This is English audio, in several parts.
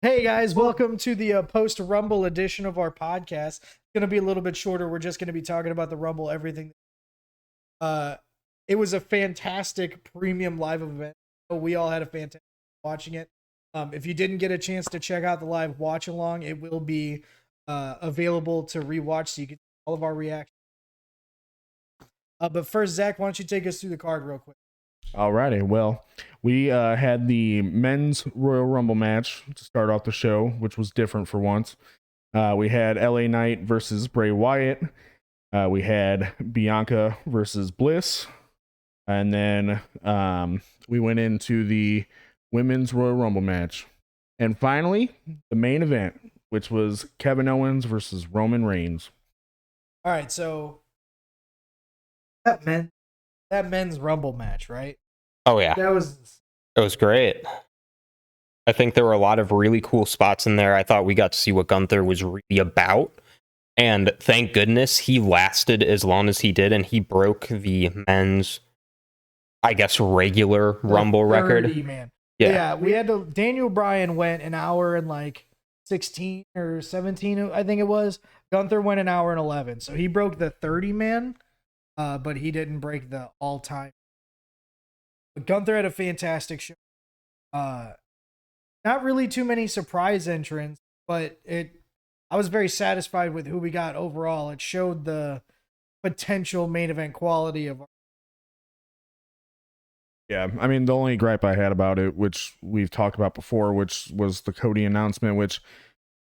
Hey guys, welcome to the post Rumble edition of our podcast. It's going to be a little bit shorter. We're just going to be talking about the Rumble, everything. Uh, it was a fantastic premium live event. We all had a fantastic watching it. If you didn't get a chance to check out the live watch along, it will be available to rewatch so you can see all of our reactions. But first, Zach, why don't you take us through the card real quick? Alrighty, well, we had the men's Royal Rumble match to start off the show, which was different for once. We had LA Knight versus Bray Wyatt. We had Bianca versus Bliss. And then we went into the women's Royal Rumble match. And finally, the main event, which was Kevin Owens versus Roman Reigns. All right, so that men's Rumble match, right? Oh yeah, That was it was great. I think there were a lot of really cool spots in there. I thought we got to see what Gunther was really about. And thank goodness he lasted as long as he did, and he broke the men's, I guess, regular Rumble 30, record. Man. Yeah. Yeah, we had to. Daniel Bryan went an hour and like 16 or 17, I think it was. Gunther went an hour and 11, so he broke the 30 man, but he didn't break the all time. But Gunther had a fantastic show. Not really too many surprise entrants, but I was very satisfied with who we got overall. It showed the potential main event quality of. Yeah, I mean, the only gripe I had about it, which we've talked about before, which was the Cody announcement, which,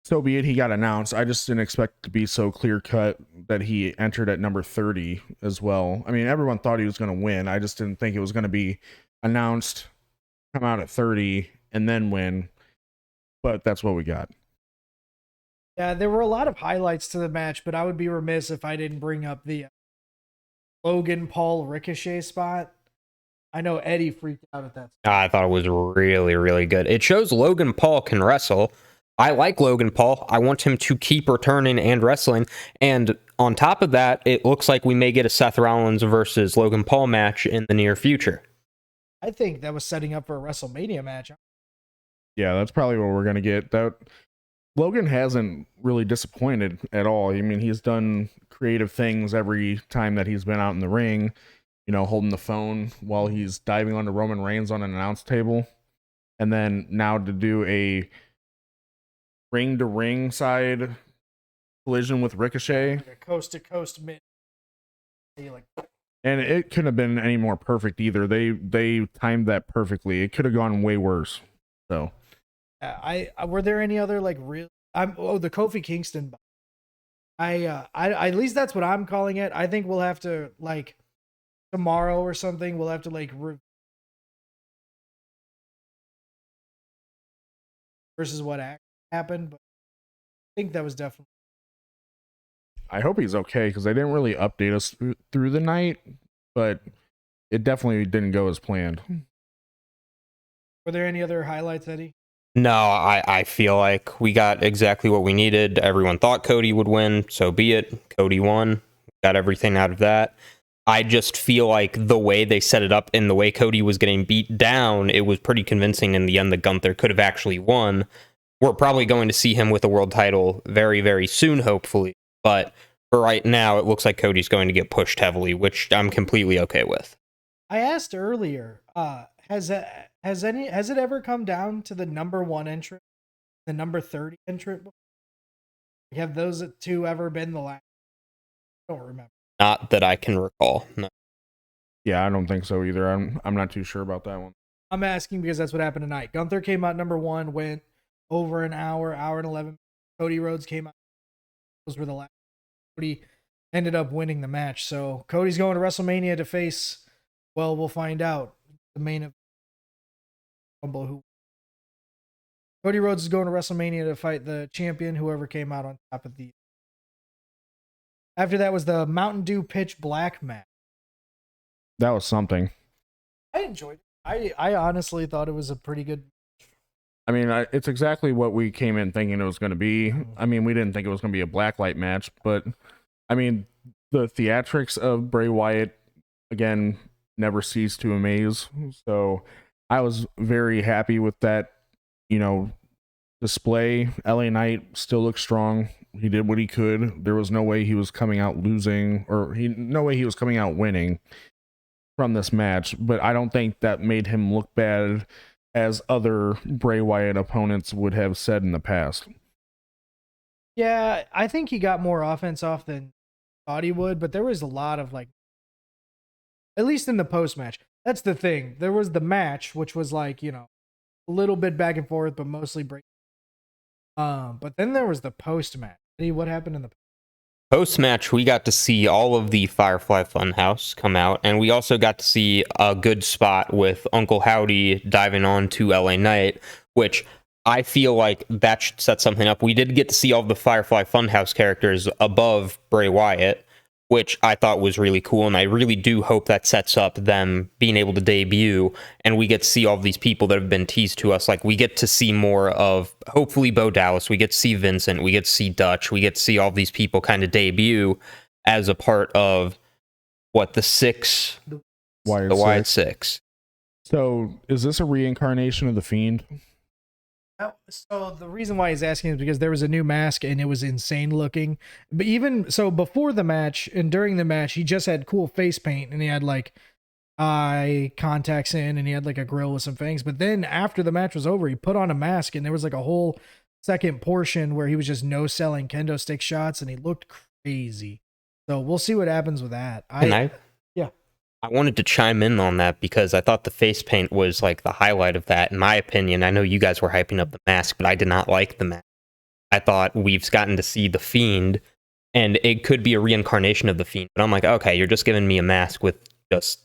so be it, he got announced. I just didn't expect it to be so clear cut that he entered at number 30 as well. I mean, everyone thought he was going to win. I just didn't think it was going to be announced, come out at 30, and then win. But that's what we got. Yeah, there were a lot of highlights to the match, but I would be remiss if I didn't bring up the Logan Paul Ricochet spot. I know Eddie freaked out at that. I thought it was really, really good. It shows Logan Paul can wrestle. I like Logan Paul. I want him to keep returning and wrestling. And on top of that, it looks like we may get a Seth Rollins versus Logan Paul match in the near future. I think that was setting up for a WrestleMania match. Yeah, that's probably what we're going to get. That Logan hasn't really disappointed at all. I mean, he's done creative things every time that he's been out in the ring, you know, holding the phone while he's diving onto Roman Reigns on an announce table. And then now to do a ring to ring side collision with Ricochet. Like a coast to coast mid. Like, And it couldn't have been any more perfect either. They timed that perfectly. It could have gone way worse. So I were there any other like real? The Kofi Kingston. I at least that's what I'm calling it. I think we'll have to like tomorrow or something. We'll have to like versus what happened. But I think that was definitely. I hope he's okay because they didn't really update us through the night, but it definitely didn't go as planned. Were there any other highlights, Eddie? No, I feel like we got exactly what we needed. Everyone thought Cody would win, so be it. Cody won. Got everything out of that. I just feel like the way they set it up and the way Cody was getting beat down, it was pretty convincing in the end that Gunther could have actually won. We're probably going to see him with a world title very, very soon, hopefully. But for right now, it looks like Cody's going to get pushed heavily, which I'm completely okay with. I asked earlier, has it ever come down to the number 1 entrant, the number 30 entrant before? Have those two ever been the last? I don't remember. Not that I can recall. No. Yeah, I don't think so either. I'm not too sure about that one. I'm asking because that's what happened tonight. Gunther came out number 1, went over an hour and 11. Cody Rhodes came out. Those were the last. Cody ended up winning the match. So Cody's going to WrestleMania to face, well, we'll find out. The main event. Cody Rhodes is going to WrestleMania to fight the champion, whoever came out on top of the. After that was the Mountain Dew Pitch Black match. That was something. I enjoyed it. I honestly thought it was a pretty good. I mean, it's exactly what we came in thinking it was going to be. I mean, we didn't think it was going to be a blacklight match, but I mean, the theatrics of Bray Wyatt, again, never cease to amaze. So I was very happy with that, you know, display. LA Knight still looks strong. He did what he could. There was no way he was coming out losing, or no way he was coming out winning from this match. But I don't think that made him look bad as other Bray Wyatt opponents would have said in the past. Yeah, I think he got more offense off than thought he would, but there was a lot of like, at least in the post match. That's the thing. There was the match, which was like, a little bit back and forth, but mostly break. But then there was the post match. What happened in the post match? We got to see all of the Firefly Funhouse come out, and we also got to see a good spot with Uncle Howdy diving on to LA Knight, which I feel like that should set something up. We did get to see all the Firefly Funhouse characters above Bray Wyatt, which I thought was really cool, and I really do hope that sets up them being able to debut, and we get to see all of these people that have been teased to us. Like, we get to see more of, hopefully, Bo Dallas, we get to see Vincent, we get to see Dutch, we get to see all these people kind of debut as a part of, the Wyatt Six. So, is this a reincarnation of The Fiend? So the reason why he's asking is because there was a new mask and it was insane looking. But even so, before the match and during the match, he just had cool face paint and he had like eye contacts in and he had like a grill with some fangs. But then after the match was over, he put on a mask and there was like a whole second portion where he was just no selling kendo stick shots and he looked crazy. So we'll see what happens with that. I wanted to chime in on that because I thought the face paint was like the highlight of that. In my opinion, I know you guys were hyping up the mask, but I did not like the mask. I thought we've gotten to see the Fiend, and it could be a reincarnation of the Fiend. But I'm like, okay, you're just giving me a mask with just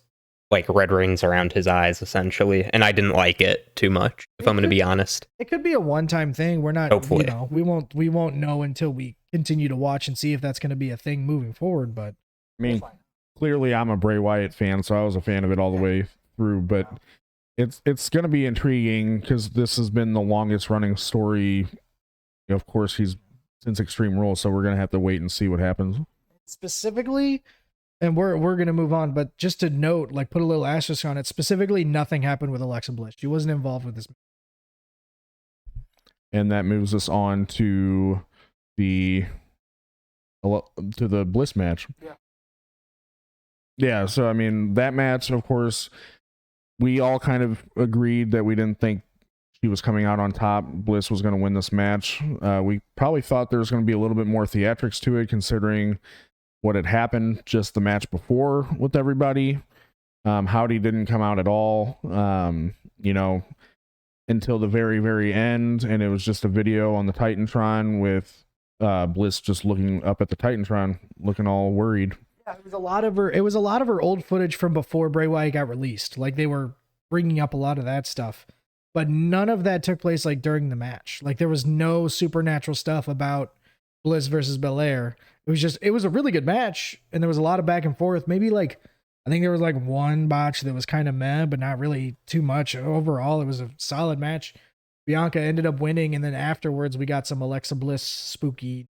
like red rings around his eyes, essentially, and I didn't like it too much. If I'm going to be honest, it could be a one-time thing. We're not, hopefully, we won't know until we continue to watch and see if that's going to be a thing moving forward. But I mean, clearly I'm a Bray Wyatt fan, so I was a fan of it all the way through, but it's going to be intriguing because this has been the longest running story. Of course, he's since Extreme Rules, so we're going to have to wait and see what happens. Specifically, and we're going to move on, but just to note, like put a little asterisk on it, specifically nothing happened with Alexa Bliss. She wasn't involved with this. And that moves us on to the Bliss match. Yeah, so I mean, that match, of course, we all kind of agreed that we didn't think she was coming out on top. Bliss was going to win this match. We probably thought there was going to be a little bit more theatrics to it, considering what had happened just the match before with everybody. Howdy didn't come out at all, until the very, very end, and it was just a video on the Titantron with Bliss just looking up at the Titantron, looking all worried. It was a lot of her old footage from before Bray Wyatt got released. Like they were bringing up a lot of that stuff, but none of that took place like during the match. Like there was no supernatural stuff about Bliss versus Belair. It was a really good match, and there was a lot of back and forth. Maybe like I think there was like one botch that was kind of meh, but not really too much. Overall, it was a solid match. Bianca ended up winning, and then afterwards we got some Alexa Bliss spooky.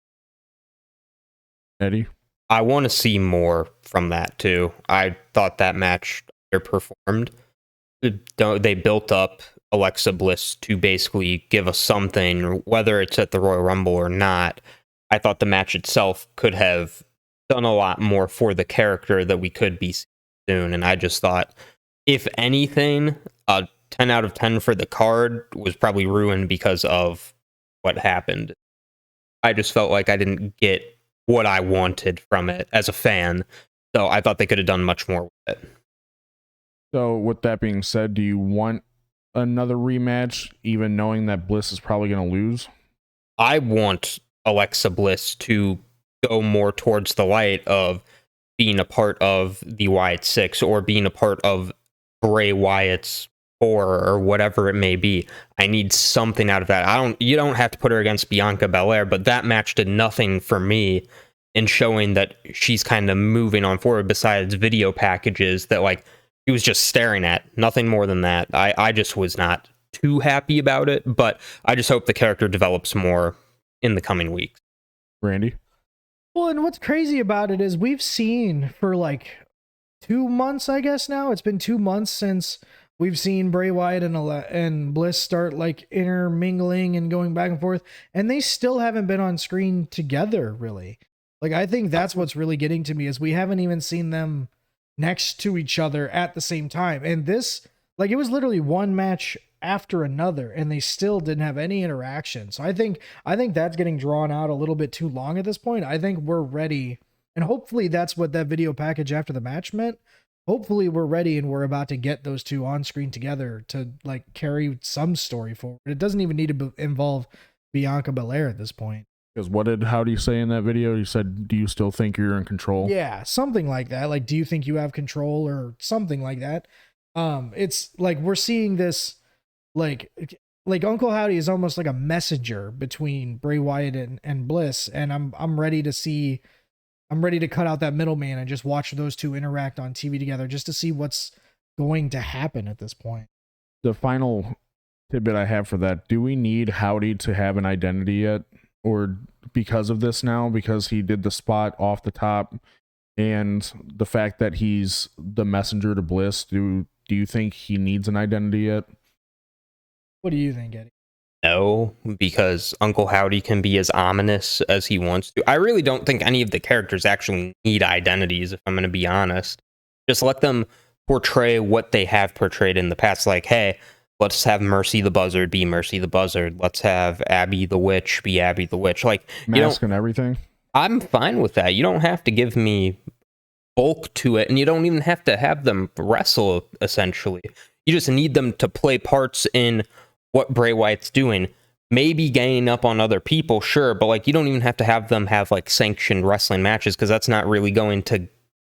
Eddie? I want to see more from that too. I thought that match underperformed. They built up Alexa Bliss to basically give us something, whether it's at the Royal Rumble or not. I thought the match itself could have done a lot more for the character that we could be seeing soon. And I just thought, if anything, a 10 out of 10 for the card was probably ruined because of what happened. I just felt like I didn't get what I wanted from it as a fan. So I thought they could have done much more with it. So with that being said, do you want another rematch, even knowing that Bliss is probably going to lose? I want Alexa Bliss to go more towards the light of being a part of the Wyatt Six or being a part of Bray Wyatt's 4 or whatever it may be. I need something out of that. You don't have to put her against Bianca Belair, but that match did nothing for me in showing that she's kind of moving on forward besides video packages that like she was just staring at. Nothing more than that. I just was not too happy about it, but I just hope the character develops more in the coming weeks. Randy? Well, and what's crazy about it is we've seen for like 2 months, I guess now. It's been 2 months since We've seen Bray Wyatt and Bliss start like intermingling and going back and forth, and they still haven't been on screen together, really. Like, I think that's what's really getting to me is we haven't even seen them next to each other at the same time. And this, like, it was literally one match after another, and they still didn't have any interaction. So I think that's getting drawn out a little bit too long at this point. I think we're ready, and hopefully that's what that video package after the match meant. Hopefully we're ready and we're about to get those two on screen together to like carry some story forward. It doesn't even need to involve Bianca Belair at this point. Because how do you say in that video? You said, do you still think you're in control? Yeah, something like that. Like, do you think you have control or something like that? It's like we're seeing this like Uncle Howdy is almost like a messenger between Bray Wyatt and Bliss, and I'm ready to cut out that middleman and just watch those two interact on TV together just to see what's going to happen at this point. The final tidbit I have for that, do we need Howdy to have an identity yet? Or because of this now, because he did the spot off the top and the fact that he's the messenger to Bliss, do you think he needs an identity yet? What do you think, Eddie? No, because Uncle Howdy can be as ominous as he wants to. I really don't think any of the characters actually need identities, if I'm going to be honest. Just let them portray what they have portrayed in the past. Like, hey, let's have Mercy the Buzzard be Mercy the Buzzard. Let's have Abby the Witch be Abby the Witch. Like, mask and everything. I'm fine with that. You don't have to give me bulk to it, and you don't even have to have them wrestle, essentially. You just need them to play parts in what Bray Wyatt's doing. Maybe gaining up on other people, sure, but like you don't even have to have them have like sanctioned wrestling matches, because that's not really going to,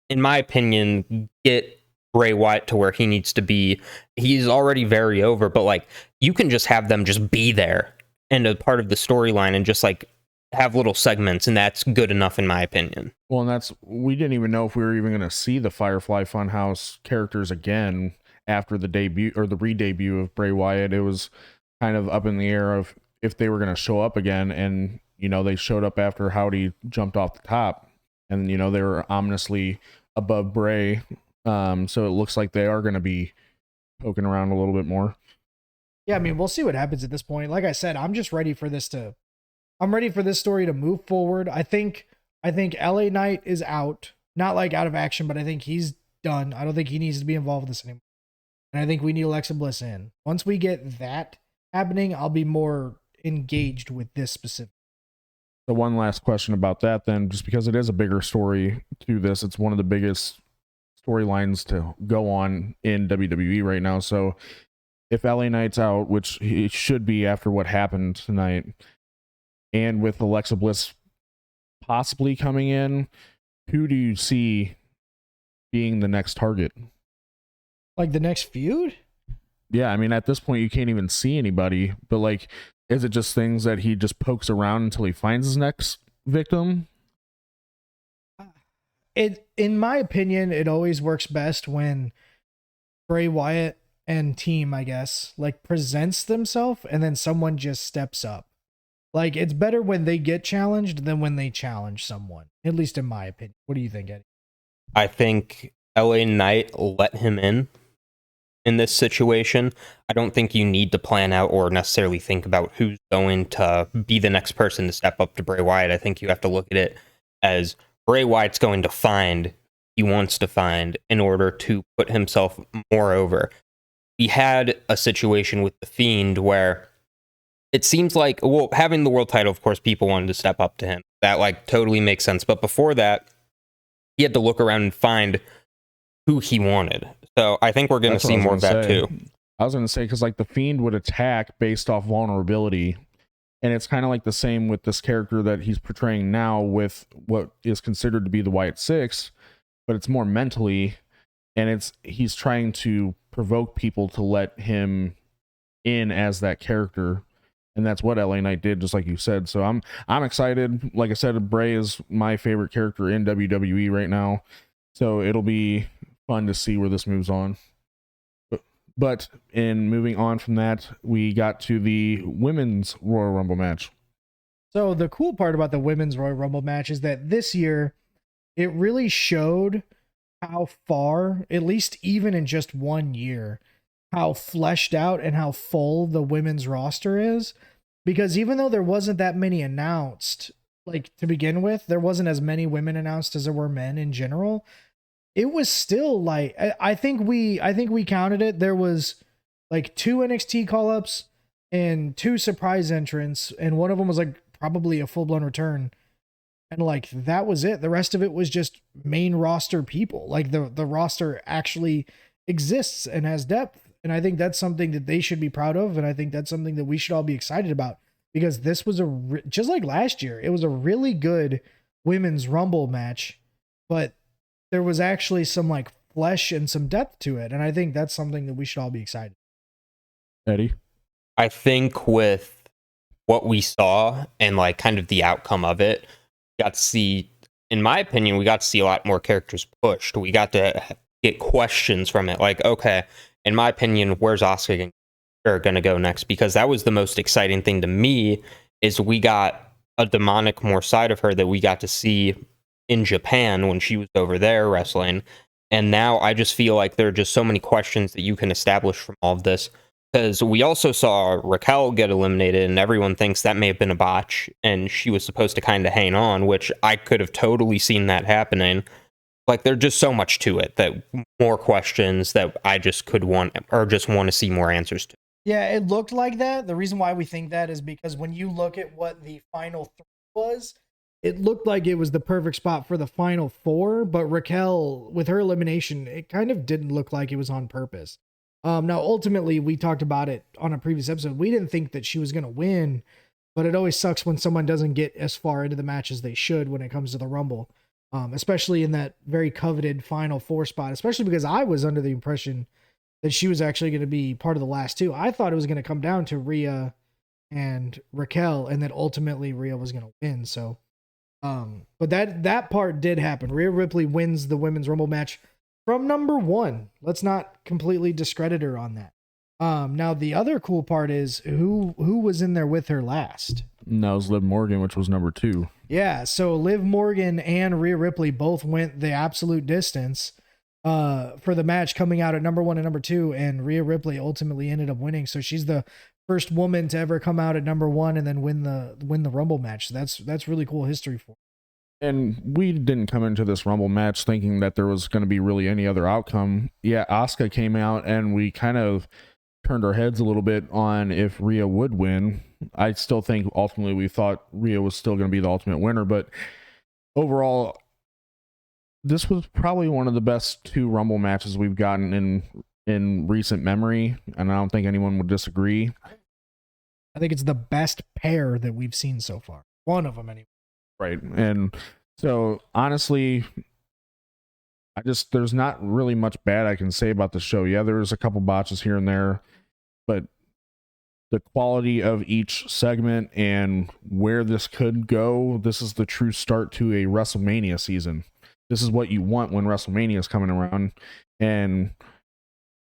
in my opinion, get Bray Wyatt to where he needs to be. He's already very over, but like you can just have them just be there and a part of the storyline and just like have little segments, and that's good enough in my opinion. Well, and we didn't even know if we were even going to see the Firefly Funhouse characters again after the debut or the re-debut of Bray Wyatt. It was kind of up in the air of if they were going to show up again, and they showed up after Howdy jumped off the top, and they were ominously above Bray. So it looks like they are going to be poking around a little bit more. Yeah, I mean, we'll see what happens at this point. Like I said, I'm ready for this story to move forward. I think LA Knight is out, not like out of action, but I think he's done. I don't think he needs to be involved with this anymore. And I think we need Alexa Bliss in. Once we get that happening, I'll be more engaged with this specific. So one last question about that then, just because it is a bigger story to this, it's one of the biggest storylines to go on in WWE right now. So if LA Knight's out, which he should be after what happened tonight, and with Alexa Bliss possibly coming in, who do you see being the next target? Like the next feud? Yeah, I mean, at this point, you can't even see anybody, but like, is it just things that he just pokes around until he finds his next victim? In my opinion, it always works best when Bray Wyatt and team, I guess, like presents themselves and then someone just steps up. Like, it's better when they get challenged than when they challenge someone, at least in my opinion. What do you think, Eddie? I think LA Knight let him in this situation. I don't think you need to plan out or necessarily think about who's going to be the next person to step up to Bray Wyatt. I think you have to look at it as Bray Wyatt's going to find he wants to find in order to put himself more over. He had a situation with The Fiend where it seems like, well, having the world title, of course, people wanted to step up to him. That like totally makes sense. But before that, he had to look around and find who he wanted. So I think we're going to see more of that too. I was going to say, because like The Fiend would attack based off vulnerability. And it's kind of like the same with this character that he's portraying now with what is considered to be the Wyatt Six, but it's more mentally, and he's trying to provoke people to let him in as that character. And that's what LA Knight did, just like you said. So I'm excited. Like I said, Bray is my favorite character in WWE right now. So it'll be fun to see where this moves on. But in moving on from that, we got to the women's Royal Rumble match. So the cool part about the women's Royal Rumble match is that this year, it really showed how far, at least even in just 1 year, how fleshed out and how full the women's roster is, because even though there wasn't that many announced, like to begin with, there wasn't as many women announced as there were men in general. It was still like, I think we counted it. There was like 2 NXT call-ups and 2 surprise entrants, and one of them was like probably a full-blown return. And like that was it. The rest of it was just main roster people. Like the roster actually exists and has depth. And I think that's something that they should be proud of. And I think that's something that we should all be excited about, because this was just like last year, it was a really good women's Rumble match, but there was actually some like flesh and some depth to it. And I think that's something that we should all be excited. Eddie? I think with what we saw and like kind of the outcome of it, got to see, in my opinion, we got to see a lot more characters pushed. We got to get questions from it. Like, okay, in my opinion, where's Asuka going to go next? Because that was the most exciting thing to me, is we got a demonic more side of her that we got to see in Japan when she was over there wrestling. And now I just feel like there are just so many questions that you can establish from all of this. Because we also saw Raquel get eliminated, and everyone thinks that may have been a botch, and she was supposed to kind of hang on, which I could have totally seen that happening. Like, there's just so much to it, that more questions that I just could want, or just want to see more answers to. Yeah, it looked like that. The reason why we think that is because when you look at what the final 3 was, it looked like it was the perfect spot for the final 4, but Raquel, with her elimination, it kind of didn't look like it was on purpose. Now, ultimately, we talked about it on a previous episode. We didn't think that she was going to win, but it always sucks when someone doesn't get as far into the match as they should when it comes to the Rumble, especially in that very coveted final 4 spot, especially because I was under the impression that she was actually going to be part of the last 2. I thought it was going to come down to Rhea and Raquel, and that ultimately Rhea was going to win. So, but that part did happen. Rhea Ripley wins the Women's Rumble match from number 1. Let's not completely discredit her on that. Now the other cool part is who was in there with her last. And that was Liv Morgan, which was number 2. Yeah, so Liv Morgan and Rhea Ripley both went the absolute distance for the match, coming out at number 1 and number 2, and Rhea Ripley ultimately ended up winning. So she's the first woman to ever come out at number 1 and then win the Rumble match. So that's really cool history for her. And we didn't come into this Rumble match thinking that there was going to be really any other outcome. Yeah, Asuka came out, and we kind of turned our heads a little bit on if Rhea would win. I still think ultimately we thought Rhea was still going to be the ultimate winner, but overall, this was probably one of the best 2 Rumble matches we've gotten in recent memory, and I don't think anyone would disagree. I think it's the best pair that we've seen so far. One of them, anyway. Right. And so honestly, there's not really much bad I can say about the show. Yeah, there's a couple botches here and there, but the quality of each segment and where this could go, this is the true start to a WrestleMania season. This is what you want when WrestleMania is coming around. And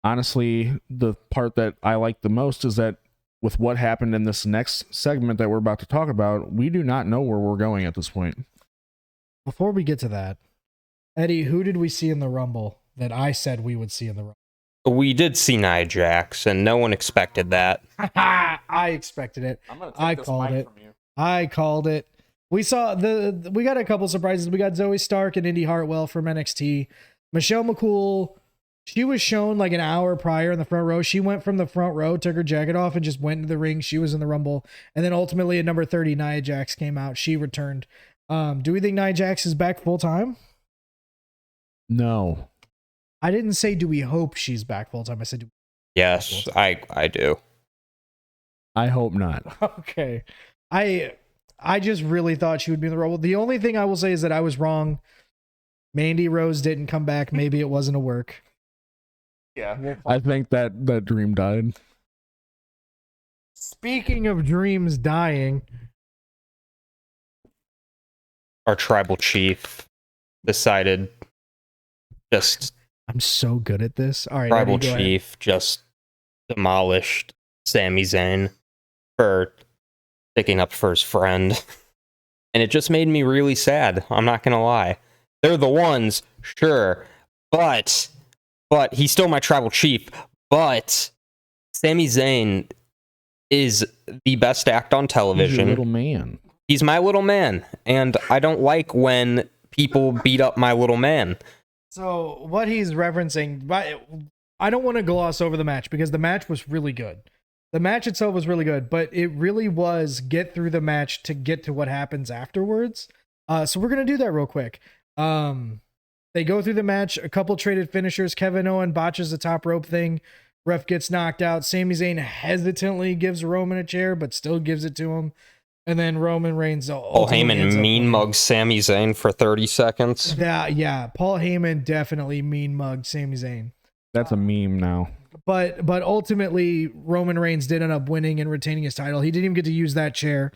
honestly, the part that I like the most is that with what happened in this next segment that we're about to talk about, we do not know where we're going at this point. Before we get to that, Eddie, who did we see in the Rumble that I said we would see in the Rumble? We did see Nia Jax, and no one expected that. I expected it. I called it. I called it. We saw we got a couple surprises. We got Zoe Stark and Indy Hartwell from NXT. Michelle McCool, she was shown like an hour prior in the front row. She went from the front row, took her jacket off, and just went into the ring. She was in the Rumble. And then ultimately at number 30, Nia Jax came out. She returned. Do we think Nia Jax is back full time? No. I didn't say do we hope she's back full time. I said yes, I do. I hope not. Okay. I just really thought she would be in the Rumble. The only thing I will say is that I was wrong. Mandy Rose didn't come back. Maybe it wasn't a work. Yeah. I think that dream died. Speaking of dreams dying, our tribal chief decided just... I'm so good at this. All right, tribal chief just demolished Sami Zayn for sticking up for his friend. And it just made me really sad. I'm not going to lie. They're the ones, sure. But he's still my tribal chief. But Sami Zayn is the best act on He's television. your little man. He's my little man, and I don't like when people beat up my little man. So what he's referencing, I don't want to gloss over the match because the match was really good. The match itself was really good, but it really was get through the match to get to what happens afterwards. So we're going to do that real quick. They go through the match, a couple traded finishers. Kevin Owens botches the top rope thing. Ref gets knocked out. Sami Zayn hesitantly gives Roman a chair, but still gives it to him. And then Roman Reigns. Paul Heyman mean mugs Sami Zayn for 30 seconds. Yeah. Paul Heyman definitely mean mugged Sami Zayn. That's a meme now. But ultimately, Roman Reigns did end up winning and retaining his title. He didn't even get to use that chair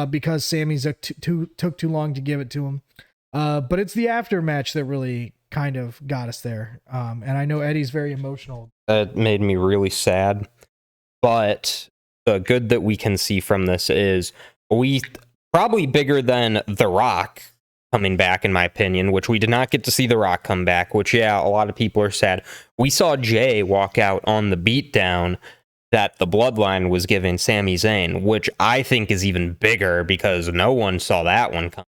because Sami took too long to give it to him. But it's the after match that really kind of got us there. And I know Eddie's very emotional. That made me really sad. But the good that we can see from this is we probably bigger than The Rock coming back, in my opinion, which we did not get to see The Rock come back, which, yeah, a lot of people are sad. We saw Jay walk out on the beatdown that the Bloodline was giving Sami Zayn, which I think is even bigger because no one saw that one come.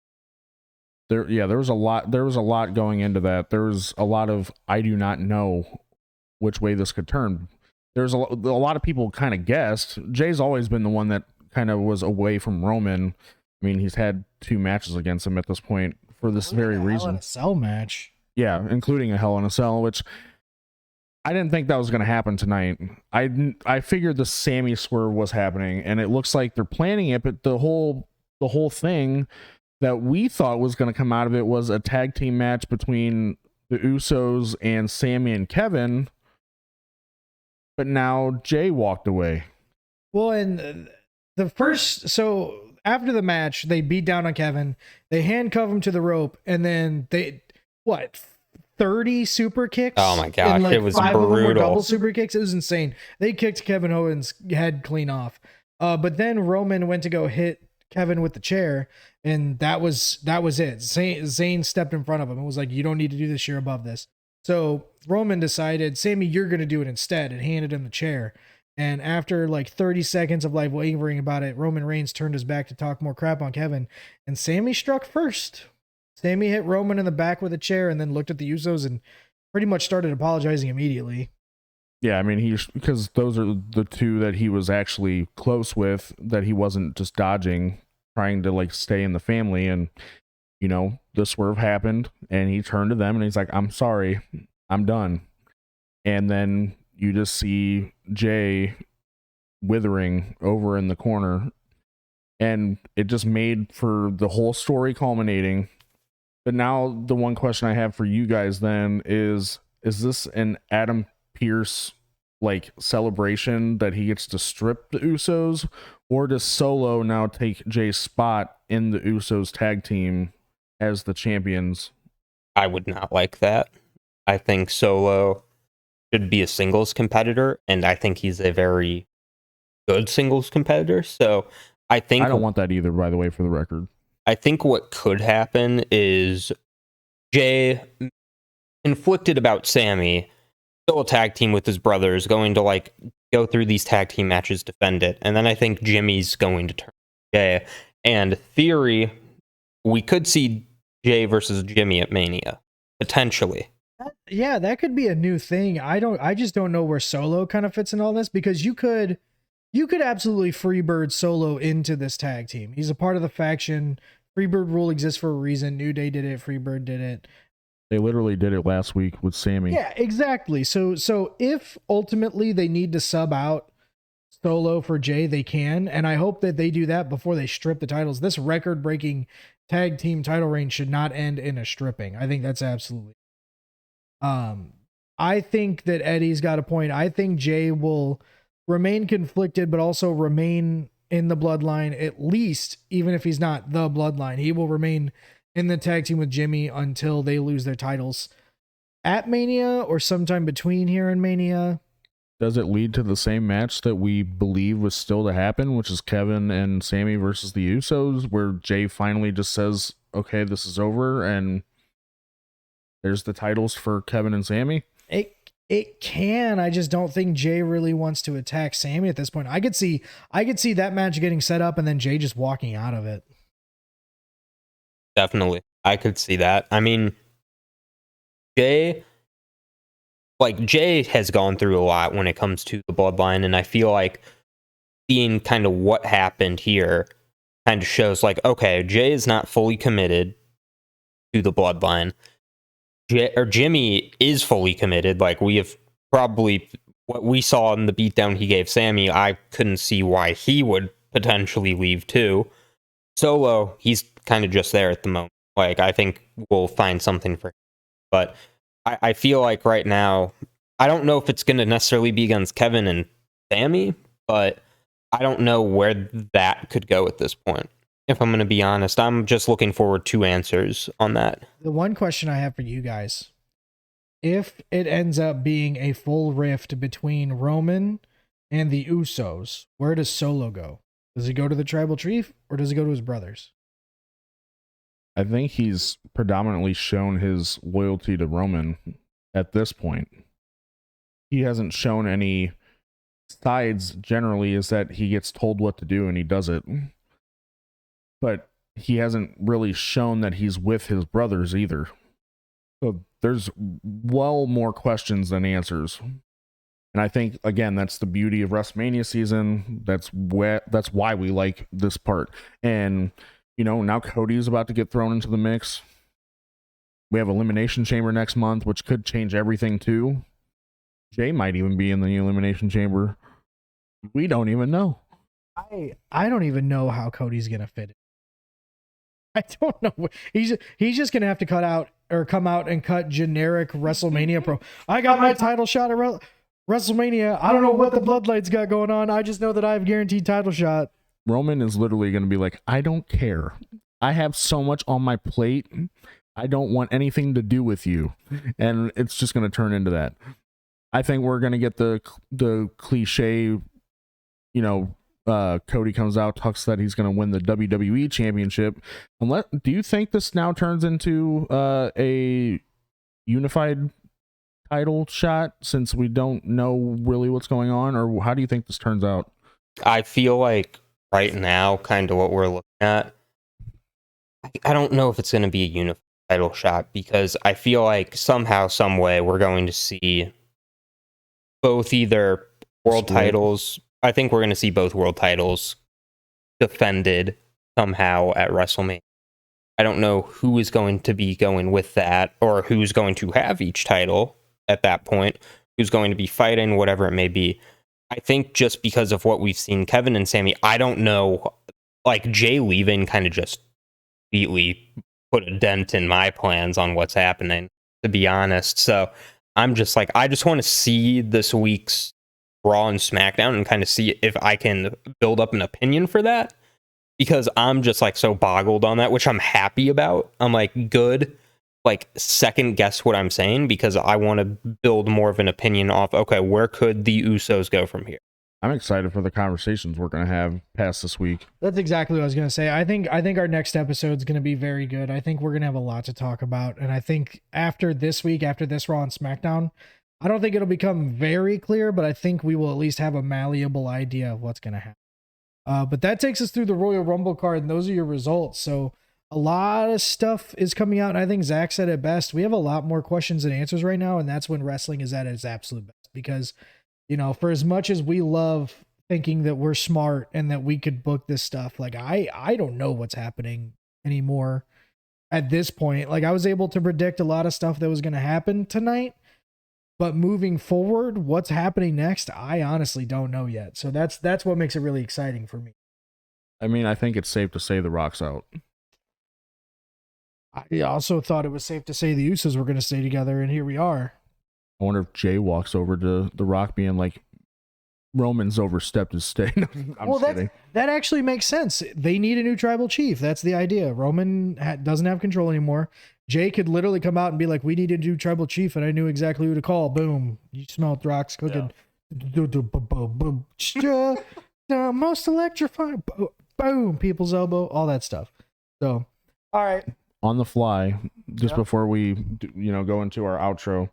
There was a lot going into that. There was a lot of, I do not know which way this could turn. There's a lot of people kind of guessed. Jay's always been the one that kind of was away from Roman. I mean, he's had 2 matches against him at this point for this very reason. Hell in a Cell match. Yeah, including a Hell in a Cell, which I didn't think that was going to happen tonight. I figured the Sami swerve was happening, and it looks like they're planning it, but the whole thing that we thought was going to come out of it was a tag team match between the Usos and Sami and Kevin. But now Jay walked away. Well, and so after the match, they beat down on Kevin. They handcuff him to the rope, and then 30 super kicks? Oh my gosh, like it was 5 of them were brutal. double super kicks. It was insane. They kicked Kevin Owens' head clean off. But then Roman went to go hit Kevin with the chair, and that was it. Zayn stepped in front of him and was like, "You don't need to do this. You're above this." So Roman decided, "Sami, you're going to do it instead," and handed him the chair. And after like 30 seconds of like wavering about it, Roman Reigns turned his back to talk more crap on Kevin, and Sami struck first. Sami hit Roman in the back with a chair and then looked at the Usos and pretty much started apologizing immediately. Yeah, I mean, because those are the 2 that he was actually close with, that he wasn't just dodging, trying to like stay in the family. And, you know, the swerve happened and he turned to them and he's like, "I'm sorry, I'm done." And then you just see Jay withering over in the corner, and it just made for the whole story culminating. But now the one question I have for you guys then is this an Adam Pearce like celebration that he gets to strip the Usos, or does Solo now take Jay's spot in the Usos tag team as the champions? I would not like that. I think Solo should be a singles competitor, and I think he's a very good singles competitor. So I don't want that either, by the way, for the record. I think what could happen is Jay, conflicted about Sami, still a tag team with his brothers, going to like go through these tag team matches, defend it, and then I think Jimmy's going to turn Jay. And theory, we could see Jay versus Jimmy at Mania potentially. Yeah, that could be a new thing. I just don't know where Solo kind of fits in all this, because you could absolutely freebird Solo into this tag team. He's a part of the faction. Freebird rule exists for a reason. New Day did it. Freebird did it. They literally did it last week with Sami. Yeah, exactly. So if ultimately they need to sub out Solo for Jay, they can, and I hope that they do that before they strip the titles. This record-breaking tag team title reign should not end in a stripping. I think that's absolutely. I think that Eddie's got a point. I think Jay will remain conflicted, but also remain in the Bloodline, at least, even if he's not the Bloodline. He will remain in the tag team with Jimmy until they lose their titles at Mania or sometime between here and Mania. Does it lead to the same match that we believe was still to happen, which is Kevin and Sami versus the Usos, where Jay finally just says, "Okay, this is over," and there's the titles for Kevin and Sami? It can. I just don't think Jay really wants to attack Sammy at this point. I could see that match getting set up and then Jay just walking out of it. Definitely. I could see that. I mean, Jay has gone through a lot when it comes to the bloodline, and I feel like seeing kind of what happened here kind of shows like, okay, Jay is not fully committed to the bloodline. Jimmy is fully committed. Like, we have probably what we saw in the beatdown he gave Sammy, I couldn't see why he would potentially leave too. Solo, he's kind of just there at the moment. Like, I think we'll find something for him. But I feel like right now, I don't know if it's going to necessarily be against Kevin and Sammy, but I don't know where that could go at this point. If I'm going to be honest, I'm just looking forward to answers on that. The one question I have for you guys, if it ends up being a full rift between Roman and the Usos, where does Solo go? Does he go to the tribal chief or does he go to his brothers? I think he's predominantly shown his loyalty to Roman at this point. He hasn't shown any sides generally, is that he gets told what to do and he does it. But he hasn't really shown that he's with his brothers either. So there's well more questions than answers. And I think, again, that's the beauty of WrestleMania season. That's why we like this part. And, you know, now Cody's about to get thrown into the mix. We have Elimination Chamber next month, which could change everything too. Jay might even be in the Elimination Chamber. We don't even know. I don't even know how Cody's gonna fit it. I don't know. He's just gonna have to come out and cut generic WrestleMania pro. I got my title shot at WrestleMania. I don't know what the Bloodline's got going on. I just know that I have guaranteed title shot. Roman is literally going to be like, I don't care. I have so much on my plate. I don't want anything to do with you. And it's just going to turn into that. I think we're going to get the cliche, you know, Cody comes out, talks that he's going to win the WWE championship. Do you think this now turns into a unified title shot, since we don't know really what's going on? Or how do you think this turns out? I feel like right now, kind of what we're looking at, I don't know if it's going to be a unified title shot, because I feel like somehow, some way, we're going to see both either world titles. I think we're going to see both world titles defended somehow at WrestleMania. I don't know who is going to be going with that, or who's going to have each title at that point, who's going to be fighting, whatever it may be. I think just because of what we've seen Kevin and Sammy, I don't know, like, Jay leaving kind of just completely put a dent in my plans on what's happening, to be honest. So I'm just like, I just want to see this week's Raw and SmackDown and kind of see if I can build up an opinion for that, because I'm just like so boggled on that, which I'm happy about. I'm like, good, like, second guess what I'm saying, because I want to build more of an opinion off, okay, where could the Usos go from here? I'm excited for the conversations we're going to have past this week. That's exactly what I was going to say. I think our next episode is going to be very good. I think we're going to have a lot to talk about. And I think after this week, after this Raw and SmackDown, I don't think it'll become very clear, but I think we will at least have a malleable idea of what's going to happen. But that takes us through the Royal Rumble card, and those are your results. So a lot of stuff is coming out, and I think Zach said it best. We have a lot more questions and answers right now, and that's when wrestling is at its absolute best. Because, you know, for as much as we love thinking that we're smart and that we could book this stuff, like, I don't know what's happening anymore at this point. Like, I was able to predict a lot of stuff that was going to happen tonight, but moving forward, what's happening next, I honestly don't know yet. So that's what makes it really exciting for me. I mean, I think it's safe to say The Rock's out. I also thought it was safe to say the Usos were going to stay together, and here we are. I wonder if Jay walks over to The Rock being like, Roman's overstepped his stay. I'm kidding. That actually makes sense. They need a new tribal chief. That's the idea. Roman doesn't have control anymore. Jay could literally come out and be like, we need a new tribal chief, and I knew exactly who to call. Boom. You smell Rock's cooking. Yeah. Most electrifying. Boom. People's elbow. All that stuff. So, all right. on the fly, just Yeah. before we go into our outro,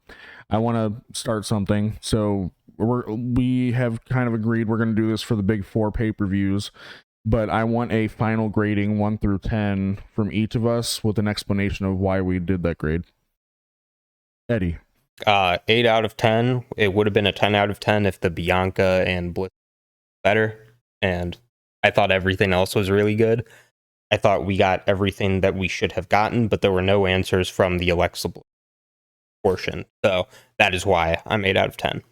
I want to start something. So we have kind of agreed we're going to do this for the big 4 pay-per-views, but I want a final grading 1 through 10 from each of us with an explanation of why we did that grade. Eddie. 8 out of 10. It would have been a 10 out of 10 if the Bianca and Bliss were better. And I thought everything else was really good. I thought we got everything that we should have gotten, but there were no answers from the Alexa Bliss portion. So that is why I'm 8 out of 10.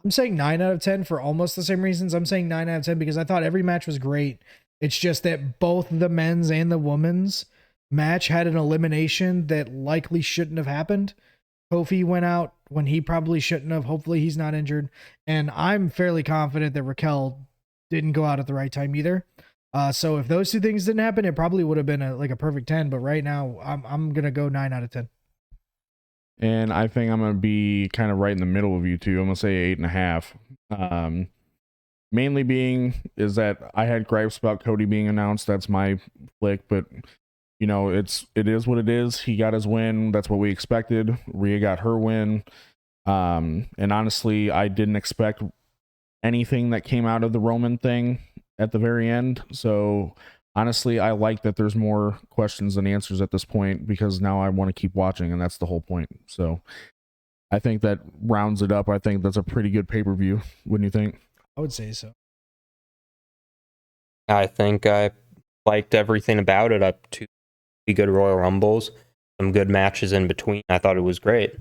I'm saying 9 out of 10 for almost the same reasons. I'm saying 9 out of 10 because I thought every match was great. It's just that both the men's and the women's match had an elimination that likely shouldn't have happened. Kofi went out when he probably shouldn't have. Hopefully he's not injured. And I'm fairly confident that Raquel didn't go out at the right time either. So if those two things didn't happen, it probably would have been a perfect 10. But right now, I'm going to go 9 out of 10. And I think I'm going to be kind of right in the middle of you two. I'm going to say 8.5. Mainly being is that I had gripes about Cody being announced. That's my flick, but it is what it is. He got his win. That's what we expected. Rhea got her win. And honestly, I didn't expect anything that came out of the Roman thing at the very end. So honestly, I like that there's more questions than answers at this point, because now I want to keep watching, and that's the whole point. So I think that rounds it up. I think that's a pretty good pay-per-view. Wouldn't you think? I would say so. I think I liked everything about it up to the good Royal Rumbles, some good matches in between. I thought it was great.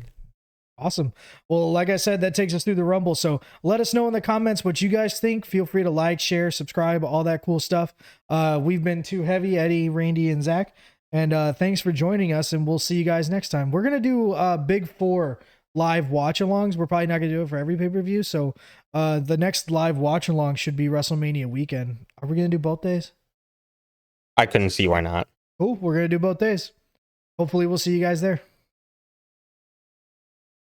Awesome. Well, like I said, that takes us through the Rumble. So let us know in the comments what you guys think. Feel free to like, share, subscribe, all that cool stuff. We've been Too Heavy, Eddie, Randy, and Zach. And thanks for joining us, and we'll see you guys next time. We're going to do Big 4 live watch-alongs. We're probably not going to do it for every pay-per-view. So the next live watch-along should be WrestleMania weekend. Are we going to do both days? I couldn't see why not. Cool. We're going to do both days. Hopefully we'll see you guys there.